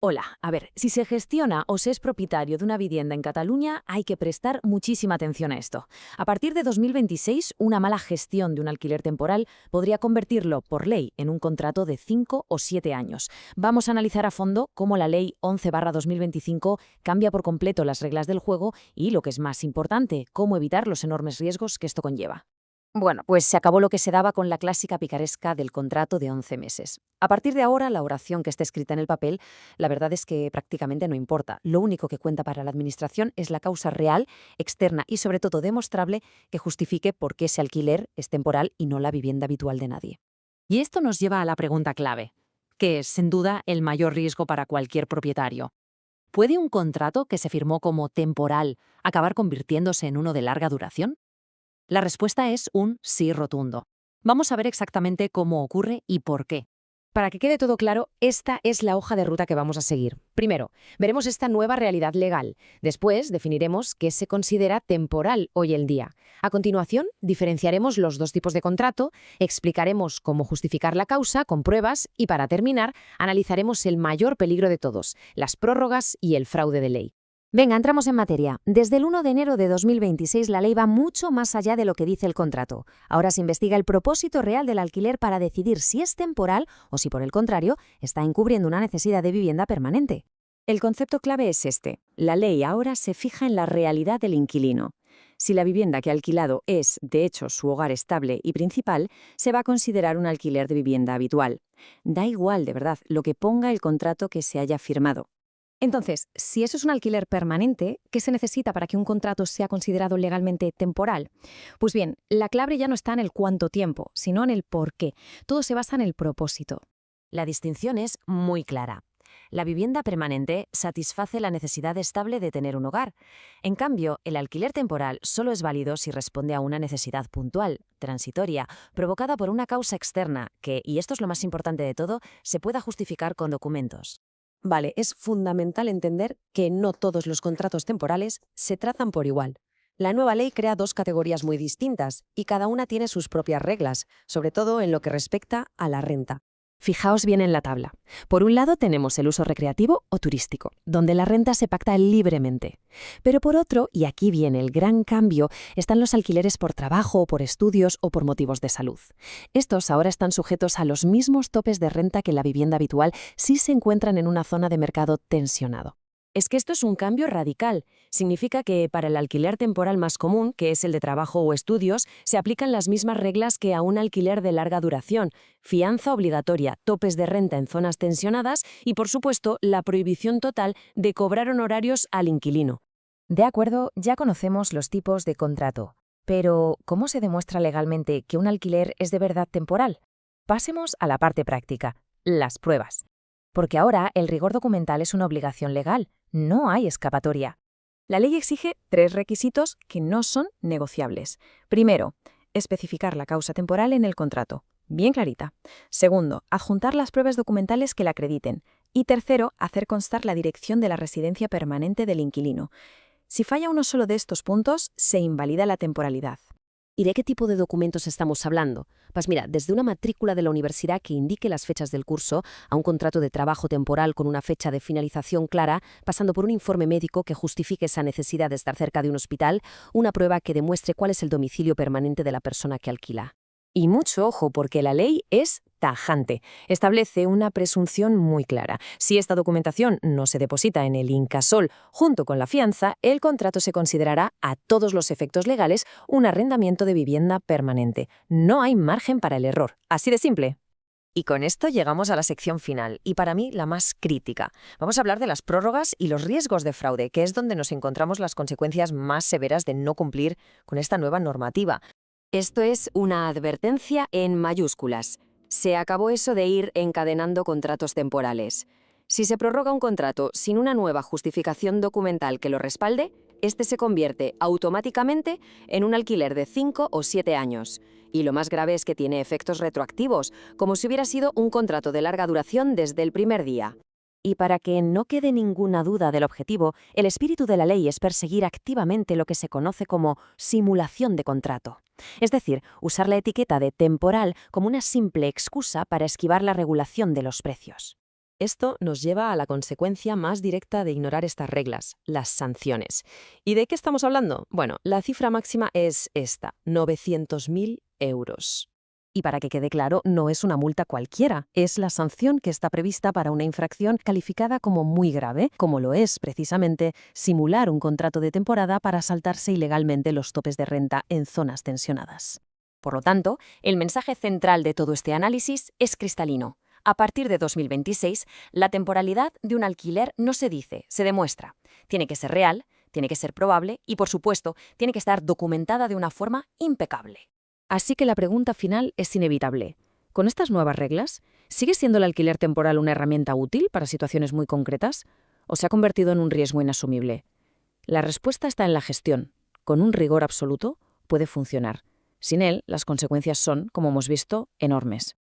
Hola, a ver, si se gestiona o se es propietario de una vivienda en Cataluña, hay que prestar muchísima atención a esto. A partir de 2026, una mala gestión de un alquiler temporal podría convertirlo, por ley, en un contrato de 5 o 7 años. Vamos a analizar a fondo cómo la Ley 11/2025 cambia por completo las reglas del juego y, lo que es más importante, cómo evitar los enormes riesgos que esto conlleva. Bueno, pues se acabó lo que se daba con la clásica picaresca del contrato de 11 meses. A partir de ahora, la oración que esté escrita en el papel, la verdad es que prácticamente no importa. Lo único que cuenta para la Administración es la causa real, externa y sobre todo demostrable que justifique por qué ese alquiler es temporal y no la vivienda habitual de nadie. Y esto nos lleva a la pregunta clave, que es, sin duda, el mayor riesgo para cualquier propietario. ¿Puede un contrato que se firmó como temporal acabar convirtiéndose en uno de larga duración? La respuesta es un sí rotundo. Vamos a ver exactamente cómo ocurre y por qué. Para que quede todo claro, esta es la hoja de ruta que vamos a seguir. Primero, veremos esta nueva realidad legal. Después, definiremos qué se considera temporal hoy en día. A continuación, diferenciaremos los dos tipos de contrato, explicaremos cómo justificar la causa con pruebas y, para terminar, analizaremos el mayor peligro de todos, las prórrogas y el fraude de ley. Venga, entramos en materia. Desde el 1 de enero de 2026 la ley va mucho más allá de lo que dice el contrato. Ahora se investiga el propósito real del alquiler para decidir si es temporal o si, por el contrario, está encubriendo una necesidad de vivienda permanente. El concepto clave es este. La ley ahora se fija en la realidad del inquilino. Si la vivienda que ha alquilado es, de hecho, su hogar estable y principal, se va a considerar un alquiler de vivienda habitual. Da igual, de verdad, lo que ponga el contrato que se haya firmado. Entonces, si eso es un alquiler permanente, ¿qué se necesita para que un contrato sea considerado legalmente temporal? Pues bien, la clave ya no está en el cuánto tiempo, sino en el por qué. Todo se basa en el propósito. La distinción es muy clara. La vivienda permanente satisface la necesidad estable de tener un hogar. En cambio, el alquiler temporal solo es válido si responde a una necesidad puntual, transitoria, provocada por una causa externa que, y esto es lo más importante de todo, se pueda justificar con documentos. Vale, es fundamental entender que no todos los contratos temporales se tratan por igual. La nueva ley crea dos categorías muy distintas y cada una tiene sus propias reglas, sobre todo en lo que respecta a la renta. Fijaos bien en la tabla. Por un lado tenemos el uso recreativo o turístico, donde la renta se pacta libremente. Pero por otro, y aquí viene el gran cambio, están los alquileres por trabajo o por estudios o por motivos de salud. Estos ahora están sujetos a los mismos topes de renta que la vivienda habitual si se encuentran en una zona de mercado tensionado. Es que esto es un cambio radical. Significa que para el alquiler temporal más común, que es el de trabajo o estudios, se aplican las mismas reglas que a un alquiler de larga duración: fianza obligatoria, topes de renta en zonas tensionadas y, por supuesto, la prohibición total de cobrar honorarios al inquilino. De acuerdo, ya conocemos los tipos de contrato. Pero, ¿cómo se demuestra legalmente que un alquiler es de verdad temporal? Pasemos a la parte práctica, las pruebas. Porque ahora el rigor documental es una obligación legal, no hay escapatoria. La ley exige tres requisitos que no son negociables. Primero, especificar la causa temporal en el contrato, bien clarita. Segundo, adjuntar las pruebas documentales que la acrediten. Y tercero, hacer constar la dirección de la residencia permanente del inquilino. Si falla uno solo de estos puntos, se invalida la temporalidad. ¿Y de qué tipo de documentos estamos hablando? Pues mira, desde una matrícula de la universidad que indique las fechas del curso, a un contrato de trabajo temporal con una fecha de finalización clara, pasando por un informe médico que justifique esa necesidad de estar cerca de un hospital, una prueba que demuestre cuál es el domicilio permanente de la persona que alquila. Y mucho ojo, porque la ley es tajante. Establece una presunción muy clara. Si esta documentación no se deposita en el incasol junto con la fianza, el contrato se considerará a todos los efectos legales un arrendamiento de vivienda permanente. No hay margen para el error. Así de simple. Y con esto llegamos a la sección final, y para mí la más crítica. Vamos a hablar de las prórrogas y los riesgos de fraude, que es donde nos encontramos las consecuencias más severas de no cumplir con esta nueva normativa. Esto es una advertencia en mayúsculas. Se acabó eso de ir encadenando contratos temporales. Si se prorroga un contrato sin una nueva justificación documental que lo respalde, este se convierte automáticamente en un alquiler de 5 o 7 años. Y lo más grave es que tiene efectos retroactivos, como si hubiera sido un contrato de larga duración desde el primer día. Y para que no quede ninguna duda del objetivo, el espíritu de la ley es perseguir activamente lo que se conoce como simulación de contrato. Es decir, usar la etiqueta de temporal como una simple excusa para esquivar la regulación de los precios. Esto nos lleva a la consecuencia más directa de ignorar estas reglas, las sanciones. ¿Y de qué estamos hablando? Bueno, la cifra máxima es esta, 900.000 euros. Y para que quede claro, no es una multa cualquiera, es la sanción que está prevista para una infracción calificada como muy grave, como lo es, precisamente, simular un contrato de temporada para saltarse ilegalmente los topes de renta en zonas tensionadas. Por lo tanto, el mensaje central de todo este análisis es cristalino. A partir de 2026, la temporalidad de un alquiler no se dice, se demuestra. Tiene que ser real, tiene que ser probable y, por supuesto, tiene que estar documentada de una forma impecable. Así que la pregunta final es inevitable. ¿Con estas nuevas reglas, sigue siendo el alquiler temporal una herramienta útil para situaciones muy concretas o se ha convertido en un riesgo inasumible? La respuesta está en la gestión. Con un rigor absoluto, puede funcionar. Sin él, las consecuencias son, como hemos visto, enormes.